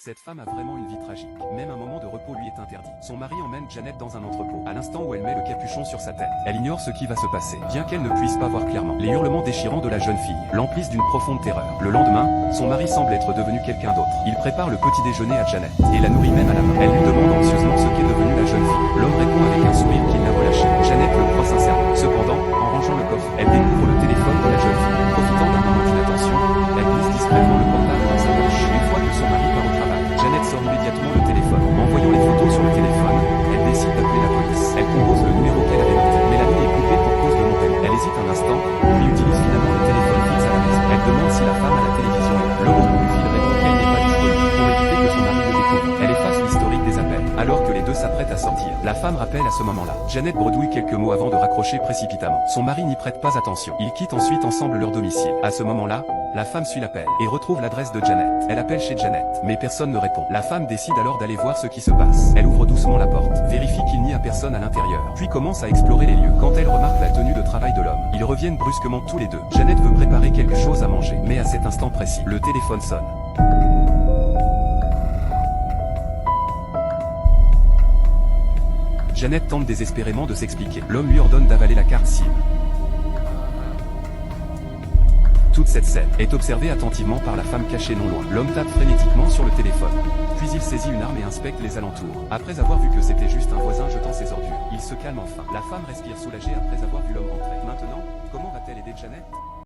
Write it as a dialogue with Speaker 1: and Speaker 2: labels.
Speaker 1: Cette femme a vraiment une vie tragique. Même un moment de repos lui est interdit. Son mari emmène Janet dans un entrepôt. À l'instant où elle met le capuchon sur sa tête, elle ignore ce qui va se passer, bien qu'elle ne puisse pas voir clairement. Les hurlements déchirants de la jeune fille l'emplissent d'une profonde terreur. Le lendemain, son mari semble être devenu quelqu'un d'autre. Il prépare le petit déjeuner à Janet et la nourrit même à la main. Elle lui demande anxieusement ce qu'est devenue la jeune fille. L'homme répond avec un sourire qu'il l'a relâché. Janet le croit sincèrement. Cependant, en rangeant le coffre, elle découvre le téléphone de la jeune fille. Profitant d'un moment d'inattention, elle glisse discrètement le portable dans sa poche. Une fois que son mari part au travail, Janet sort immédiatement le téléphone. En voyant les photos sur le téléphone, elle décide d'appeler la police. Elle compose le numéro qu'elle avait noté, mais la ligne est coupée pour cause de non-paiement. Elle hésite un instant, puis utilise finalement le téléphone fixe à la maison. Elle demande si la femme à la télévision est là. L'homme au bout du fil répond qu'elle n'est pas disponible pour éviter que son mari le découvre. Elle efface l'historique des appels. Alors que les deux s'apprêtent à sortir, la femme rappelle à ce moment-là. Janet bredouille quelques mots avant de raccrocher précipitamment. Son mari n'y prête pas attention. Ils quittent ensuite ensemble leur domicile. À ce moment-là, la femme suit l'appel et retrouve l'adresse de Janet. Elle appelle chez Janet, mais personne ne répond. La femme décide alors d'aller voir ce qui se passe. Elle ouvre doucement la porte, vérifie qu'il n'y a personne à l'intérieur, puis commence à explorer les lieux. Quand elle remarque la tenue de travail de l'homme, ils reviennent brusquement tous les deux. Janet veut préparer quelque chose à manger, mais à cet instant précis, le téléphone sonne. Janet tente désespérément de s'expliquer. L'homme lui ordonne d'avaler la carte SIM. Toute cette scène est observée attentivement par la femme cachée non loin. L'homme tape frénétiquement sur le téléphone. Puis il saisit une arme et inspecte les alentours. Après avoir vu que c'était juste un voisin jetant ses ordures, il se calme enfin. La femme respire soulagée après avoir vu l'homme rentrer. Maintenant, comment va-t-elle aider Janet ?